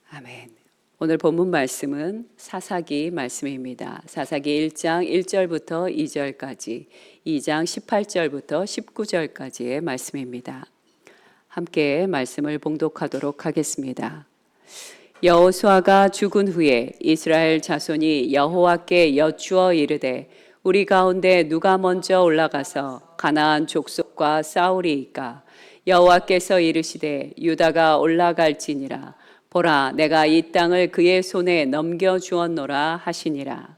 아멘. 오늘 본문 말씀은 사사기 말씀입니다. 사사기 1장 1절부터 2절까지, 2장 18절부터 19절까지의 말씀입니다. 함께 말씀을 봉독하도록 하겠습니다. 여호수아가 죽은 후에 이스라엘 자손이 여호와께 여쭈어 이르되 우리 가운데 누가 먼저 올라가서 가나안 족속과 싸우리이까? 여호와께서 이르시되 유다가 올라갈지니라. 보라, 내가 이 땅을 그의 손에 넘겨주었노라 하시니라.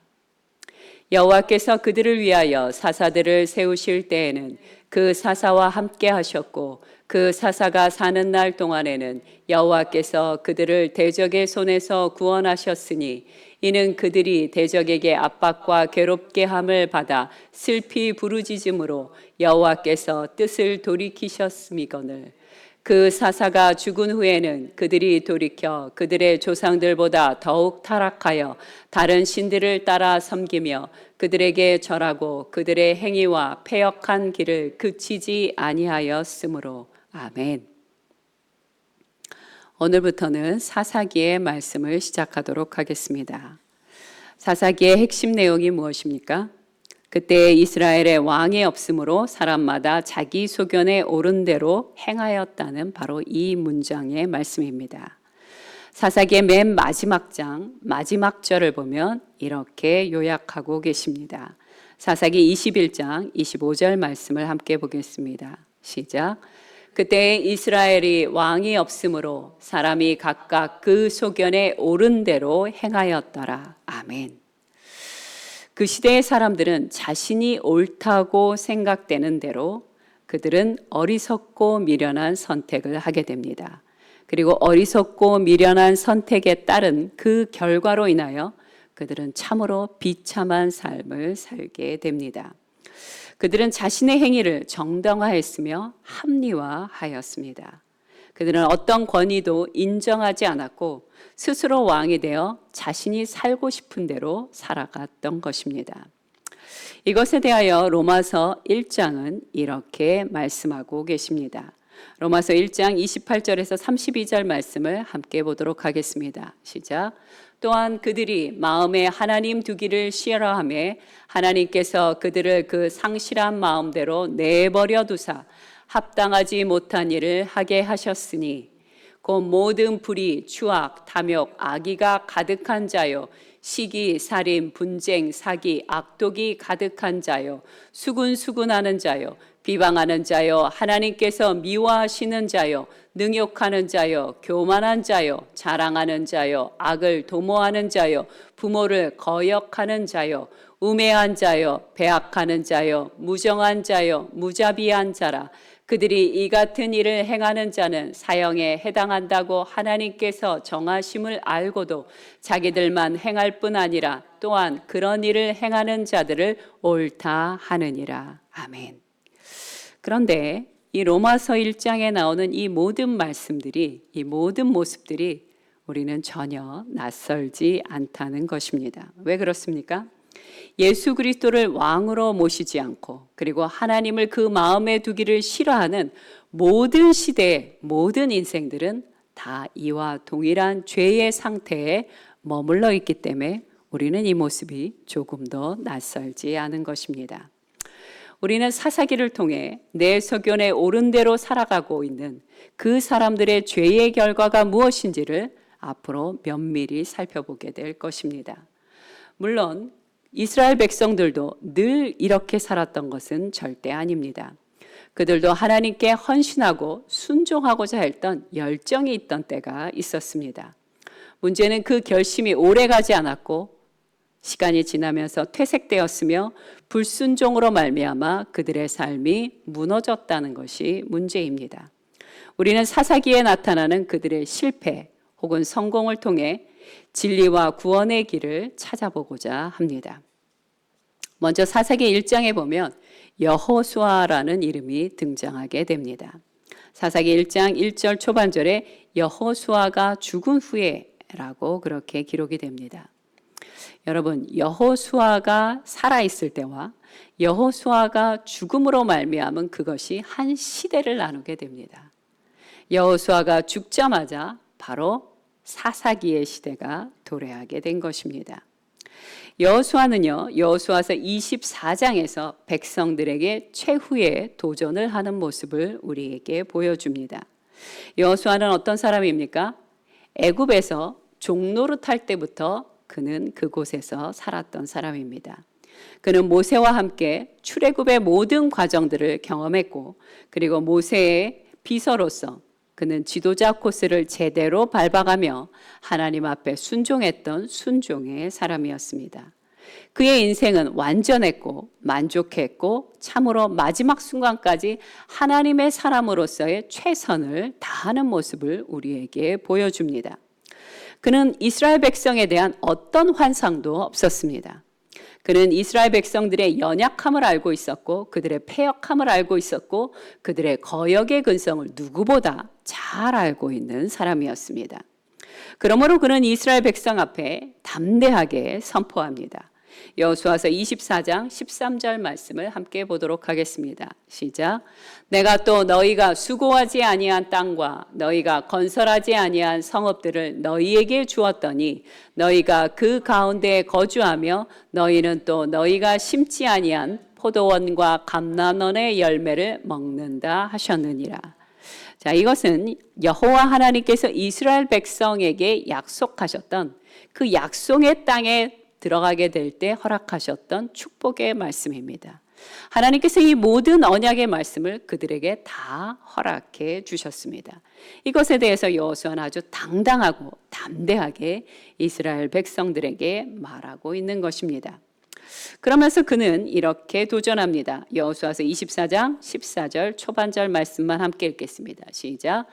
여호와께서 그들을 위하여 사사들을 세우실 때에는 그 사사와 함께 하셨고 그 사사가 사는 날 동안에는 여호와께서 그들을 대적의 손에서 구원하셨으니 이는 그들이 대적에게 압박과 괴롭게 함을 받아 슬피 부르짖음으로 여호와께서 뜻을 돌이키셨음이거늘. 그 사사가 죽은 후에는 그들이 돌이켜 그들의 조상들보다 더욱 타락하여 다른 신들을 따라 섬기며 그들에게 절하고 그들의 행위와 패역한 길을 그치지 아니하였으므로. 아멘. 오늘부터는 사사기의 말씀을 시작하도록 하겠습니다. 사사기의 핵심 내용이 무엇입니까? 그때 이스라엘의 왕이 없으므로 사람마다 자기 소견에 옳은 대로 행하였다는 바로 이 문장의 말씀입니다. 사사기의 맨 마지막 장, 마지막 절을 보면 이렇게 요약하고 계십니다. 사사기 21장 25절 말씀을 함께 보겠습니다. 시작. 그때 이스라엘이 왕이 없으므로 사람이 각각 그 소견에 옳은 대로 행하였더라. 아멘. 그 시대의 사람들은 자신이 옳다고 생각되는 대로 그들은 어리석고 미련한 선택을 하게 됩니다. 그리고 어리석고 미련한 선택에 따른 그 결과로 인하여 그들은 참으로 비참한 삶을 살게 됩니다. 그들은 자신의 행위를 정당화했으며 합리화하였습니다. 그들은 어떤 권위도 인정하지 않았고 스스로 왕이 되어 자신이 살고 싶은 대로 살아갔던 것입니다. 이것에 대하여 로마서 1장은 이렇게 말씀하고 계십니다. 로마서 1장 28절에서 32절 말씀을 함께 보도록 하겠습니다. 시작. 또한 그들이 마음에 하나님 두기를 싫어하며 하나님께서 그들을 그 상실한 마음대로 내버려 두사 합당하지 못한 일을 하게 하셨으니 곧 모든 불의, 추악, 탐욕, 악의가 가득한 자요 시기, 살인, 분쟁, 사기, 악독이 가득한 자요 수군수군하는 자요 비방하는 자요 하나님께서 미워하시는 자요 능욕하는 자요 교만한 자요 자랑하는 자요 악을 도모하는 자요 부모를 거역하는 자요 우매한 자요 배악하는 자요 무정한 자요 무자비한 자라. 그들이 이 같은 일을 행하는 자는 사형에 해당한다고 하나님께서 정하심을 알고도 자기들만 행할 뿐 아니라 또한 그런 일을 행하는 자들을 옳다 하느니라. 아멘. 그런데 이 로마서 1장에 나오는 이 모든 말씀들이, 이 모든 모습들이 우리는 전혀 낯설지 않다는 것입니다. 왜 그렇습니까? 예수 그리스도를 왕으로 모시지 않고 그리고 하나님을 그 마음에 두기를 싫어하는 모든 시대의 모든 인생들은 다 이와 동일한 죄의 상태에 머물러 있기 때문에 우리는 이 모습이 조금 더 낯설지 않은 것입니다. 우리는 사사기를 통해 내 소견에 옳은 대로 살아가고 있는 그 사람들의 죄의 결과가 무엇인지를 앞으로 면밀히 살펴보게 될 것입니다. 물론 이스라엘 백성들도 늘 이렇게 살았던 것은 절대 아닙니다. 그들도 하나님께 헌신하고 순종하고자 했던 열정이 있던 때가 있었습니다. 문제는 그 결심이 오래가지 않았고 시간이 지나면서 퇴색되었으며 불순종으로 말미암아 그들의 삶이 무너졌다는 것이 문제입니다. 우리는 사사기에 나타나는 그들의 실패 혹은 성공을 통해 진리와 구원의 길을 찾아보고자 합니다. 먼저 사사기 1장에 보면 여호수아라는 이름이 등장하게 됩니다. 사사기 1장 1절 초반절에 여호수아가 죽은 후에 라고 그렇게 기록이 됩니다. 여러분, 여호수아가 살아있을 때와 여호수아가 죽음으로 말미암은 그것이 한 시대를 나누게 됩니다. 여호수아가 죽자마자 바로 사사기의 시대가 도래하게 된 것입니다. 여호수아는요, 여호수아서 24장에서 백성들에게 최후의 도전을 하는 모습을 우리에게 보여줍니다. 여호수아는 어떤 사람입니까? 애굽에서 종노릇할 때부터 그는 그곳에서 살았던 사람입니다. 그는 모세와 함께 출애굽의 모든 과정들을 경험했고, 그리고 모세의 비서로서 그는 지도자 코스를 제대로 밟아가며 하나님 앞에 순종했던 순종의 사람이었습니다. 그의 인생은 완전했고 만족했고 참으로 마지막 순간까지 하나님의 사람으로서의 최선을 다하는 모습을 우리에게 보여줍니다. 그는 이스라엘 백성에 대한 어떤 환상도 없었습니다. 그는 이스라엘 백성들의 연약함을 알고 있었고, 그들의 패역함을 알고 있었고, 그들의 거역의 근성을 누구보다 잘 알고 있는 사람이었습니다. 그러므로 그는 이스라엘 백성 앞에 담대하게 선포합니다. 여호수아서 24장 13절 말씀을 함께 보도록 하겠습니다. 시작. 내가 또 너희가 수고하지 아니한 땅과 너희가 건설하지 아니한 성읍들을 너희에게 주었더니 너희가 그 가운데에 거주하며 너희는 또 너희가 심지 아니한 포도원과 감람원의 열매를 먹는다 하셨느니라. 자, 이것은 여호와 하나님께서 이스라엘 백성에게 약속하셨던 그 약속의 땅에 들어가게 될 때 허락하셨던 축복의 말씀입니다. 하나님께서 이 모든 언약의 말씀을 그들에게 다 허락해 주셨습니다. 이것에 대해서 여호수아는 아주 당당하고 담대하게 이스라엘 백성들에게 말하고 있는 것입니다. 그러면서 그는 이렇게 도전합니다. 여호수아서 24장 14절 초반절 말씀만 함께 읽겠습니다. 시작.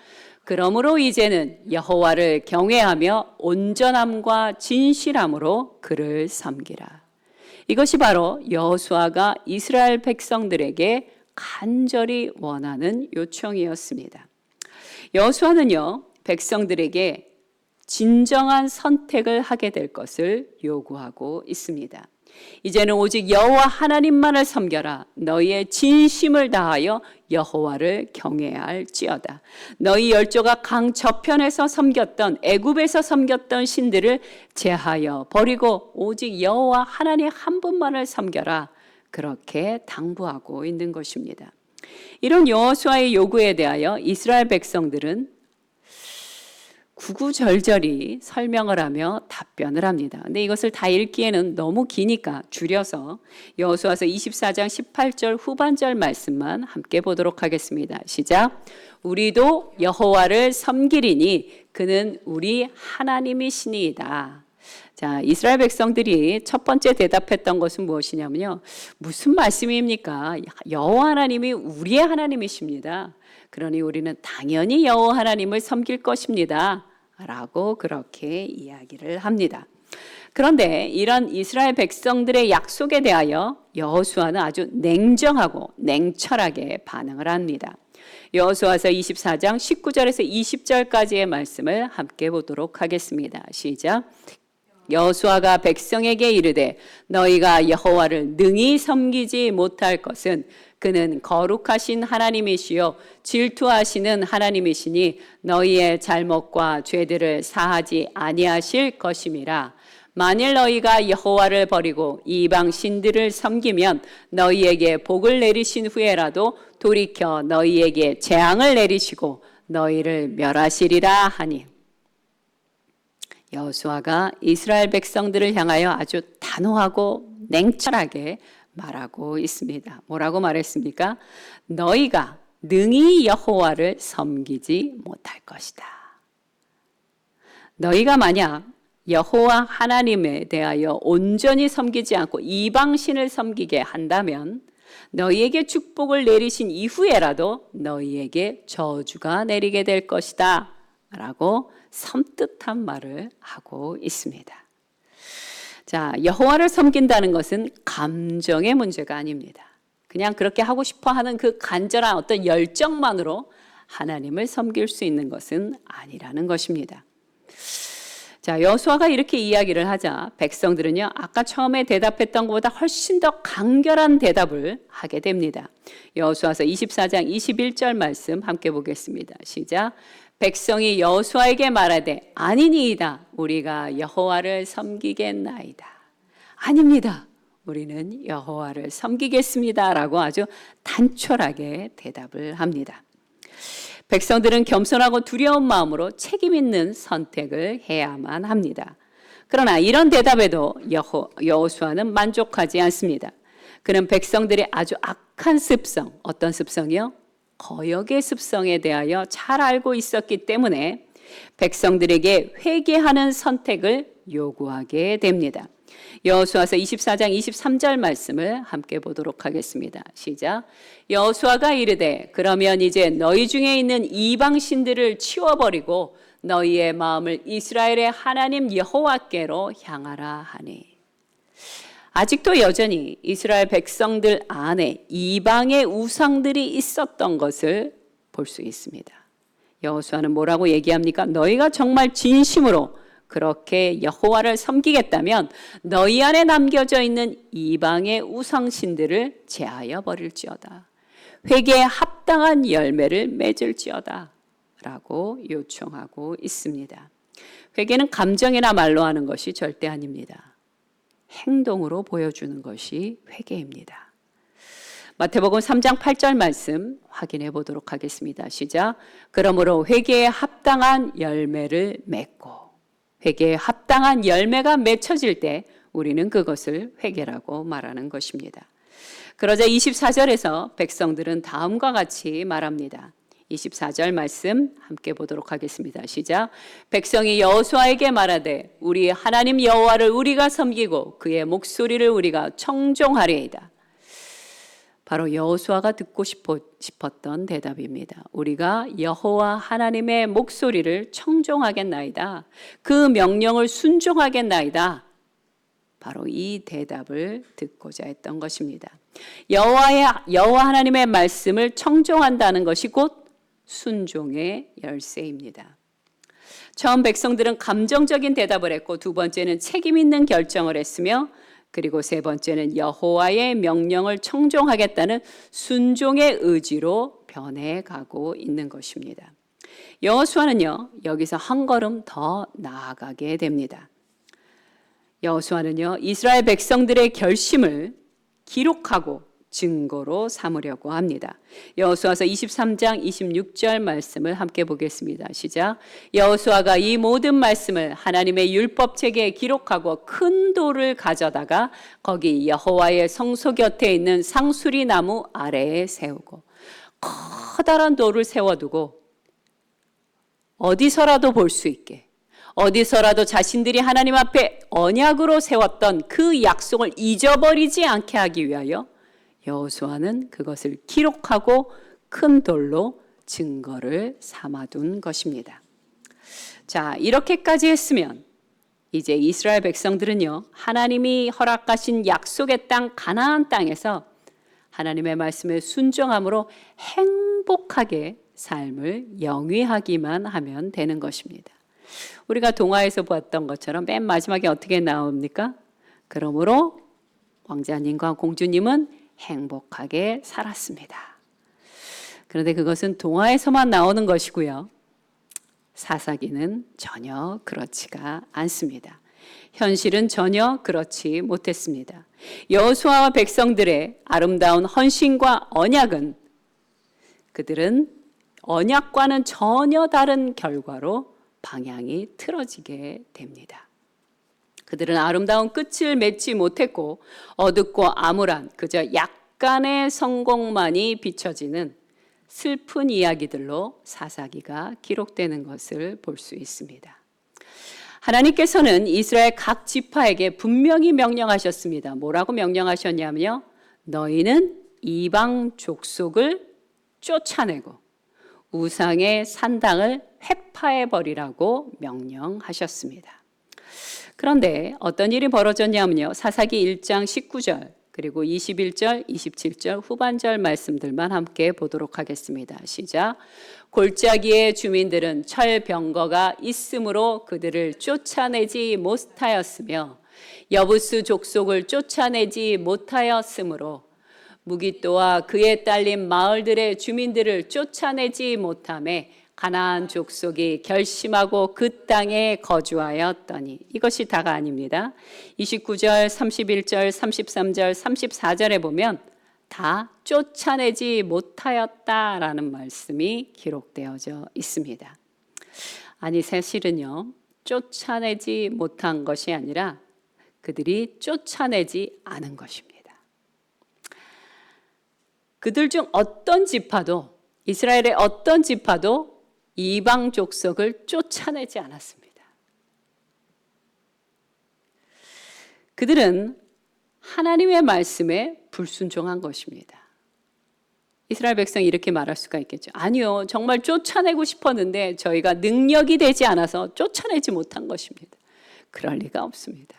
그러므로 이제는 여호와를 경외하며 온전함과 진실함으로 그를 섬기라. 이것이 바로 여호수아가 이스라엘 백성들에게 간절히 원하는 요청이었습니다. 여호수아는요, 백성들에게 진정한 선택을 하게 될 것을 요구하고 있습니다. 이제는 오직 여호와 하나님만을 섬겨라. 너희의 진심을 다하여 여호와를 경외할지어다. 너희 열조가 강 저편에서 섬겼던 애굽에서 섬겼던 신들을 제하여 버리고 오직 여호와 하나님 한 분만을 섬겨라. 그렇게 당부하고 있는 것입니다. 이런 여호수아의 요구에 대하여 이스라엘 백성들은 구구절절히 설명을 하며 답변을 합니다. 근데 이것을 다 읽기에는 너무 기니까 줄여서 여호수아서 24장 18절 후반절 말씀만 함께 보도록 하겠습니다. 시작. 우리도 여호와를 섬기리니 그는 우리 하나님이시니이다. 자, 이스라엘 백성들이 첫 번째 대답했던 것은 무엇이냐면요. 무슨 말씀입니까? 여호와 하나님이 우리의 하나님이십니다. 그러니 우리는 당연히 여호와 하나님을 섬길 것입니다. 라고 그렇게 이야기를 합니다. 그런데 이런 이스라엘 백성들의 약속에 대하여 여호수아는 아주 냉정하고 냉철하게 반응을 합니다. 여호수아서 24장 19절에서 20절까지의 말씀을 함께 보도록 하겠습니다. 시작. 여호수아가 백성에게 이르되 너희가 여호와를 능히 섬기지 못할 것은 그는 거룩하신 하나님이시요 질투하시는 하나님이시니 너희의 잘못과 죄들을 사하지 아니하실 것임이라. 만일 너희가 여호와를 버리고 이방 신들을 섬기면 너희에게 복을 내리신 후에라도 돌이켜 너희에게 재앙을 내리시고 너희를 멸하시리라 하니. 여호수아가 이스라엘 백성들을 향하여 아주 단호하고 냉철하게 말하고 있습니다. 뭐라고 말했습니까? 너희가 능히 여호와를 섬기지 못할 것이다. 너희가 만약 여호와 하나님에 대하여 온전히 섬기지 않고 이방신을 섬기게 한다면 너희에게 축복을 내리신 이후에라도 너희에게 저주가 내리게 될 것이다 라고 섬뜩한 말을 하고 있습니다. 자, 여호와를 섬긴다는 것은 감정의 문제가 아닙니다. 그냥 그렇게 하고 싶어 하는 그 간절한 어떤 열정만으로 하나님을 섬길 수 있는 것은 아니라는 것입니다. 자, 여호수아가 이렇게 이야기를 하자 백성들은요, 아까 처음에 대답했던 것보다 훨씬 더 간결한 대답을 하게 됩니다. 여호수아서 24장 21절 말씀 함께 보겠습니다. 시작. 백성이 여호수아에게 말하되 아니니이다. 우리가 여호와를 섬기겠나이다. 아닙니다. 우리는 여호와를 섬기겠습니다. 라고 아주 단촐하게 대답을 합니다. 백성들은 겸손하고 두려운 마음으로 책임 있는 선택을 해야만 합니다. 그러나 이런 대답에도 여호수아는 만족하지 않습니다. 그는 백성들의 아주 악한 습성, 어떤 습성이요? 거역의 습성에 대하여 잘 알고 있었기 때문에 백성들에게 회개하는 선택을 요구하게 됩니다. 여호수아서 24장 23절 말씀을 함께 보도록 하겠습니다. 시작. 여호수아가 이르되 그러면 이제 너희 중에 있는 이방 신들을 치워버리고 너희의 마음을 이스라엘의 하나님 여호와께로 향하라 하니. 아직도 여전히 이스라엘 백성들 안에 이방의 우상들이 있었던 것을 볼 수 있습니다. 여호수아는 뭐라고 얘기합니까? 너희가 정말 진심으로 그렇게 여호와를 섬기겠다면 너희 안에 남겨져 있는 이방의 우상신들을 제하여 버릴지어다. 회개에 합당한 열매를 맺을지어다 라고 요청하고 있습니다. 회개는 감정이나 말로 하는 것이 절대 아닙니다. 행동으로 보여주는 것이 회개입니다. 마태복음 3장 8절 말씀 확인해 보도록 하겠습니다. 시작. 그러므로 회개에 합당한 열매를 맺고, 회개에 합당한 열매가 맺혀질 때 우리는 그것을 회개라고 말하는 것입니다. 그러자 24절에서 백성들은 다음과 같이 말합니다. 24절 말씀 함께 보도록 하겠습니다. 시작. 백성이 여호수아에게 말하되 우리 하나님 여호와를 우리가 섬기고 그의 목소리를 우리가 청종하리이다. 바로 여호수아가 듣고 싶었던 대답입니다. 우리가 여호와 하나님의 목소리를 청종하겠나이다. 그 명령을 순종하겠나이다. 바로 이 대답을 듣고자 했던 것입니다. 여호와 하나님의 말씀을 청종한다는 것이 곧 순종의 열쇠입니다. 처음 백성들은 감정적인 대답을 했고, 두 번째는 책임 있는 결정을 했으며, 그리고 세 번째는 여호와의 명령을 청종하겠다는 순종의 의지로 변해가고 있는 것입니다. 여호수아는요, 여기서 한 걸음 더 나아가게 됩니다. 여호수아는요, 이스라엘 백성들의 결심을 기록하고 증거로 삼으려고 합니다. 여호수아서 23장 26절 말씀을 함께 보겠습니다. 시작. 여호수아가 이 모든 말씀을 하나님의 율법책에 기록하고 큰 돌을 가져다가 거기 여호와의 성소 곁에 있는 상수리 나무 아래에 세우고, 커다란 돌을 세워두고 어디서라도 볼 수 있게, 어디서라도 자신들이 하나님 앞에 언약으로 세웠던 그 약속을 잊어버리지 않게 하기 위하여 여호수아는 그것을 기록하고 큰 돌로 증거를 삼아둔 것입니다. 자, 이렇게까지 했으면 이제 이스라엘 백성들은요, 하나님이 허락하신 약속의 땅 가나안 땅에서 하나님의 말씀에 순종함으로 행복하게 삶을 영위하기만 하면 되는 것입니다. 우리가 동화에서 보았던 것처럼 맨 마지막에 어떻게 나옵니까? 그러므로 왕자님과 공주님은 행복하게 살았습니다. 그런데 그것은 동화에서만 나오는 것이고요. 사사기는 전혀 그렇지가 않습니다. 현실은 전혀 그렇지 못했습니다. 여호수아와 백성들의 아름다운 헌신과 언약은 그들은 언약과는 전혀 다른 결과로 방향이 틀어지게 됩니다. 그들은 아름다운 끝을 맺지 못했고 어둡고 암울한 그저 약간의 성공만이 비춰지는 슬픈 이야기들로 사사기가 기록되는 것을 볼 수 있습니다. 하나님께서는 이스라엘 각 지파에게 분명히 명령하셨습니다. 뭐라고 명령하셨냐면요, 너희는 이방 족속을 쫓아내고 우상의 산당을 회파해버리라고 명령하셨습니다. 그런데 어떤 일이 벌어졌냐면요, 사사기 1장 19절 그리고 21절, 27절 후반절 말씀들만 함께 보도록 하겠습니다. 시작. 골짜기의 주민들은 철병거가 있으므로 그들을 쫓아내지 못하였으며 여부스 족속을 쫓아내지 못하였으므로 무기또와 그에 딸린 마을들의 주민들을 쫓아내지 못하매 가나안 족속이 결심하고 그 땅에 거주하였더니, 이것이 다가 아닙니다. 29절, 31절, 33절, 34절에 보면 다 쫓아내지 못하였다라는 말씀이 기록되어져 있습니다. 아니, 사실은요, 쫓아내지 못한 것이 아니라 그들이 쫓아내지 않은 것입니다. 그들 중 어떤 지파도, 이스라엘의 어떤 지파도 이방 족속을 쫓아내지 않았습니다. 그들은 하나님의 말씀에 불순종한 것입니다. 이스라엘 백성이 이렇게 말할 수가 있겠죠. 아니요, 정말 쫓아내고 싶었는데 저희가 능력이 되지 않아서 쫓아내지 못한 것입니다. 그럴 리가 없습니다.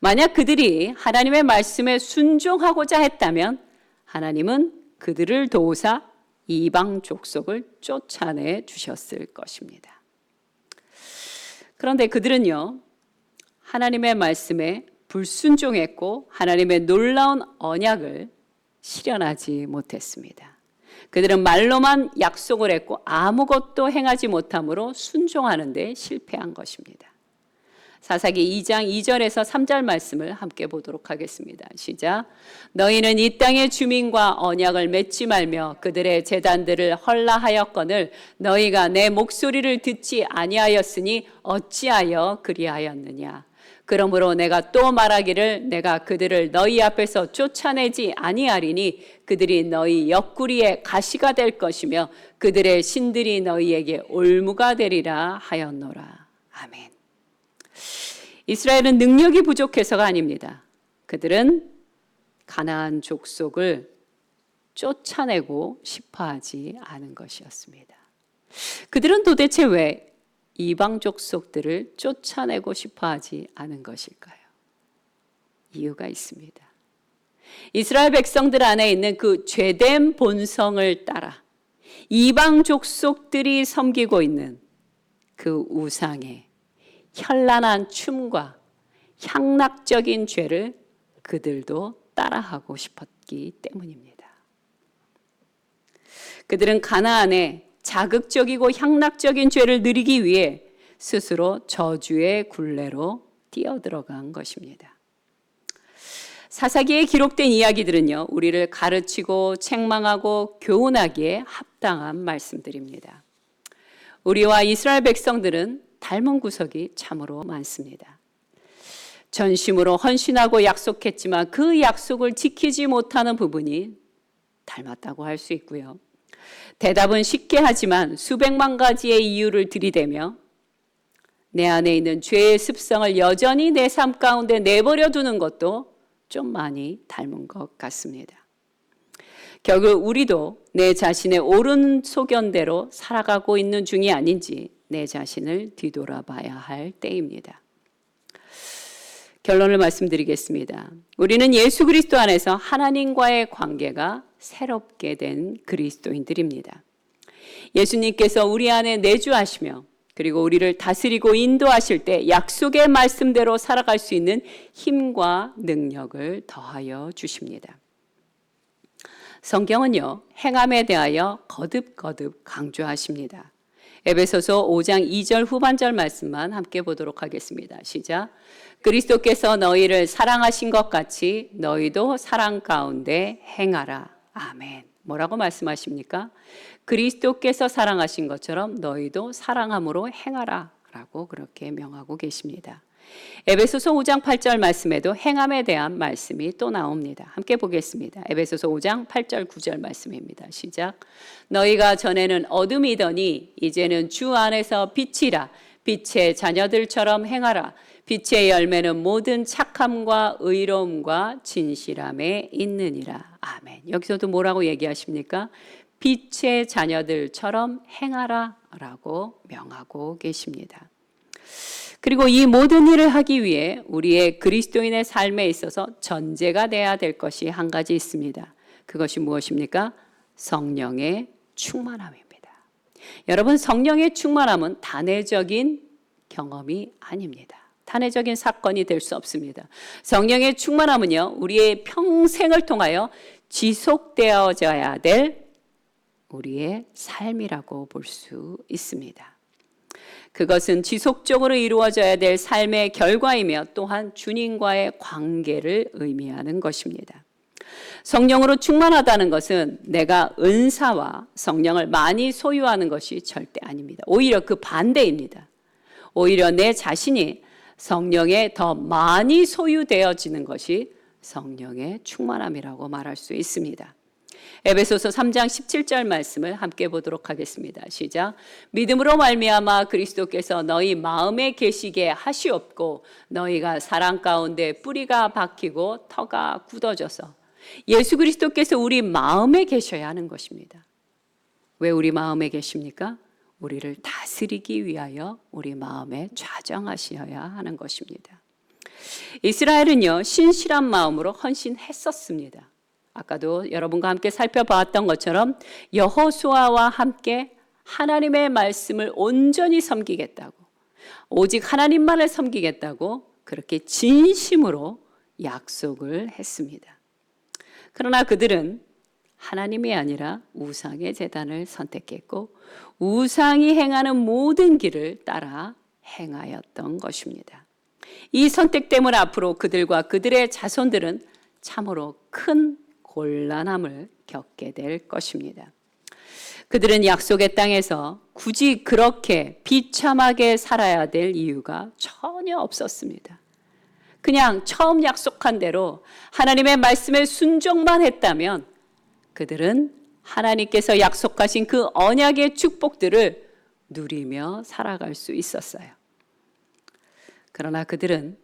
만약 그들이 하나님의 말씀에 순종하고자 했다면 하나님은 그들을 도우사 이방 족속을 쫓아내 주셨을 것입니다. 그런데 그들은요, 하나님의 말씀에 불순종했고 하나님의 놀라운 언약을 실현하지 못했습니다. 그들은 말로만 약속을 했고 아무것도 행하지 못함으로 순종하는 데 실패한 것입니다. 사사기 2장 2절에서 3절 말씀을 함께 보도록 하겠습니다. 시작. 너희는 이 땅의 주민과 언약을 맺지 말며 그들의 제단들을 헐라하였거늘 너희가 내 목소리를 듣지 아니하였으니 어찌하여 그리하였느냐. 그러므로 내가 또 말하기를 내가 그들을 너희 앞에서 쫓아내지 아니하리니 그들이 너희 옆구리에 가시가 될 것이며 그들의 신들이 너희에게 올무가 되리라 하였노라. 아멘. 이스라엘은 능력이 부족해서가 아닙니다. 그들은 가나안 족속을 쫓아내고 싶어하지 않은 것이었습니다. 그들은 도대체 왜 이방 족속들을 쫓아내고 싶어하지 않은 것일까요? 이유가 있습니다. 이스라엘 백성들 안에 있는 그 죄된 본성을 따라 이방 족속들이 섬기고 있는 그 우상의 현란한 춤과 향락적인 죄를 그들도 따라하고 싶었기 때문입니다. 그들은 가나안의 자극적이고 향락적인 죄를 누리기 위해 스스로 저주의 굴레로 뛰어들어간 것입니다. 사사기에 기록된 이야기들은요, 우리를 가르치고 책망하고 교훈하기에 합당한 말씀들입니다. 우리와 이스라엘 백성들은 닮은 구석이 참으로 많습니다. 전심으로 헌신하고 약속했지만 그 약속을 지키지 못하는 부분이 닮았다고 할 수 있고요. 대답은 쉽게 하지만 수백만 가지의 이유를 들이대며 내 안에 있는 죄의 습성을 여전히 내 삶 가운데 내버려 두는 것도 좀 많이 닮은 것 같습니다. 결국 우리도 내 자신의 옳은 소견대로 살아가고 있는 중이 아닌지 내 자신을 뒤돌아봐야 할 때입니다. 결론을 말씀드리겠습니다. 우리는 예수 그리스도 안에서 하나님과의 관계가 새롭게 된 그리스도인들입니다. 예수님께서 우리 안에 내주하시며 그리고 우리를 다스리고 인도하실 때 약속의 말씀대로 살아갈 수 있는 힘과 능력을 더하여 주십니다. 성경은요, 행함에 대하여 거듭거듭 강조하십니다. 에베소서 5장 2절 후반절 말씀만 함께 보도록 하겠습니다. 시작. 그리스도께서 너희를 사랑하신 것 같이 너희도 사랑 가운데 행하라. 아멘. 뭐라고 말씀하십니까? 그리스도께서 사랑하신 것처럼 너희도 사랑함으로 행하라 라고 그렇게 명하고 계십니다. 에베소서 5장 8절 말씀에도 행함에 대한 말씀이 또 나옵니다. 함께 보겠습니다. 에베소서 5장 8절 9절 말씀입니다. 시작. 너희가 전에는 어둠이더니 이제는 주 안에서 빛이라. 빛의 자녀들처럼 행하라. 빛의 열매는 모든 착함과 의로움과 진실함에 있느니라. 아멘. 여기서도 뭐라고 얘기하십니까? 빛의 자녀들처럼 행하라 라고 명하고 계십니다. 그리고 이 모든 일을 하기 위해 우리의 그리스도인의 삶에 있어서 전제가 돼야 될 것이 한 가지 있습니다. 그것이 무엇입니까? 성령의 충만함입니다. 여러분, 성령의 충만함은 단회적인 경험이 아닙니다. 단회적인 사건이 될 수 없습니다. 성령의 충만함은요, 우리의 평생을 통하여 지속되어져야 될 우리의 삶이라고 볼 수 있습니다. 그것은 지속적으로 이루어져야 될 삶의 결과이며 또한 주님과의 관계를 의미하는 것입니다. 성령으로 충만하다는 것은 내가 은사와 성령을 많이 소유하는 것이 절대 아닙니다. 오히려 그 반대입니다. 오히려 내 자신이 성령에 더 많이 소유되어지는 것이 성령의 충만함이라고 말할 수 있습니다. 에베소서 3장 17절 말씀을 함께 보도록 하겠습니다. 시작. 믿음으로 말미암아 그리스도께서 너희 마음에 계시게 하시옵고 너희가 사랑 가운데 뿌리가 박히고 터가 굳어져서 예수 그리스도께서 우리 마음에 계셔야 하는 것입니다. 왜 우리 마음에 계십니까? 우리를 다스리기 위하여 우리 마음에 좌정하셔야 하는 것입니다. 이스라엘은요, 신실한 마음으로 헌신했었습니다. 아까도 여러분과 함께 살펴봤던 것처럼 여호수아와 함께 하나님의 말씀을 온전히 섬기겠다고, 오직 하나님만을 섬기겠다고 그렇게 진심으로 약속을 했습니다. 그러나 그들은 하나님이 아니라 우상의 제단을 선택했고 우상이 행하는 모든 길을 따라 행하였던 것입니다. 이 선택 때문에 앞으로 그들과 그들의 자손들은 참으로 큰 곤란함을 겪게 될 것입니다. 그들은 약속의 땅에서 굳이 그렇게 비참하게 살아야 될 이유가 전혀 없었습니다. 그냥 처음 약속한 대로 하나님의 말씀에 순종만 했다면 그들은 하나님께서 약속하신 그 언약의 축복들을 누리며 살아갈 수 있었어요. 그러나 그들은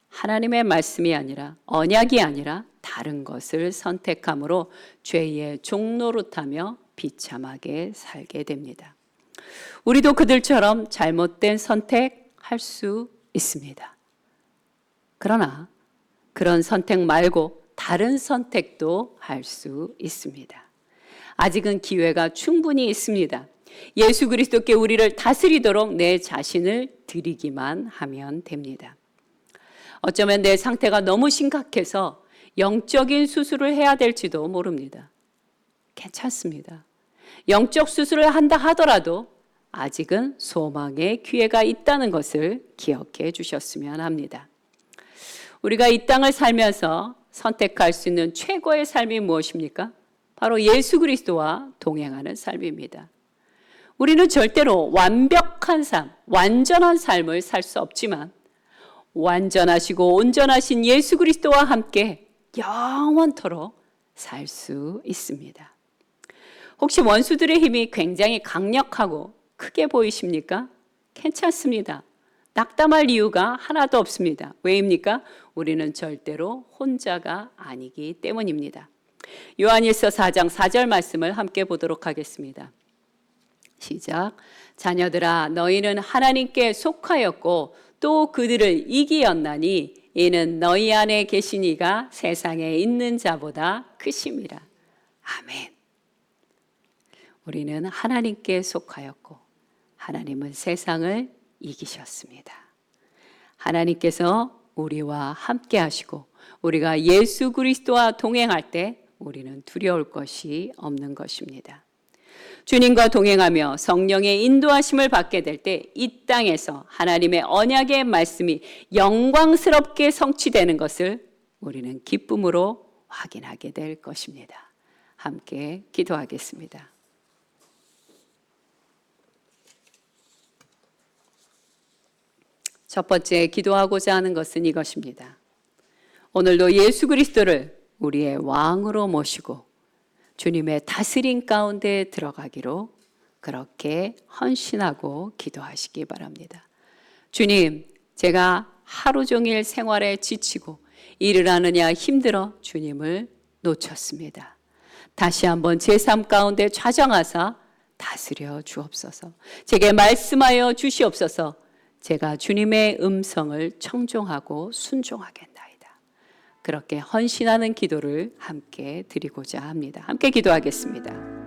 하나님의 말씀이 아니라 언약이 아니라 다른 것을 선택함으로 죄의 종노릇하며 비참하게 살게 됩니다. 우리도 그들처럼 잘못된 선택할 수 있습니다. 그러나 그런 선택 말고 다른 선택도 할 수 있습니다. 아직은 기회가 충분히 있습니다. 예수 그리스도께 우리를 다스리도록 내 자신을 드리기만 하면 됩니다. 어쩌면 내 상태가 너무 심각해서 영적인 수술을 해야 될지도 모릅니다. 괜찮습니다. 영적 수술을 한다 하더라도 아직은 소망의 기회가 있다는 것을 기억해 주셨으면 합니다. 우리가 이 땅을 살면서 선택할 수 있는 최고의 삶이 무엇입니까? 바로 예수 그리스도와 동행하는 삶입니다. 우리는 절대로 완벽한 삶, 완전한 삶을 살 수 없지만 완전하시고 온전하신 예수 그리스도와 함께 영원토록 살 수 있습니다. 혹시 원수들의 힘이 굉장히 강력하고 크게 보이십니까? 괜찮습니다. 낙담할 이유가 하나도 없습니다. 왜입니까? 우리는 절대로 혼자가 아니기 때문입니다. 요한일서 4장 4절 말씀을 함께 보도록 하겠습니다. 시작. 자녀들아 너희는 하나님께 속하였고 또 그들을 이기었나니 이는 너희 안에 계신 이가 세상에 있는 자보다 크심이라. 아멘. 우리는 하나님께 속하였고 하나님은 세상을 이기셨습니다. 하나님께서 우리와 함께 하시고 우리가 예수 그리스도와 동행할 때 우리는 두려울 것이 없는 것입니다. 주님과 동행하며 성령의 인도하심을 받게 될 때 이 땅에서 하나님의 언약의 말씀이 영광스럽게 성취되는 것을 우리는 기쁨으로 확인하게 될 것입니다. 함께 기도하겠습니다. 첫 번째 기도하고자 하는 것은 이것입니다. 오늘도 예수 그리스도를 우리의 왕으로 모시고 주님의 다스림 가운데 들어가기로 그렇게 헌신하고 기도하시기 바랍니다. 주님, 제가 하루 종일 생활에 지치고 일을 하느냐 힘들어 주님을 놓쳤습니다. 다시 한번 제 삶 가운데 좌정하사 다스려 주옵소서. 제게 말씀하여 주시옵소서. 제가 주님의 음성을 청종하고 순종하겠나이다. 그렇게 헌신하는 기도를 함께 드리고자 합니다. 함께 기도하겠습니다.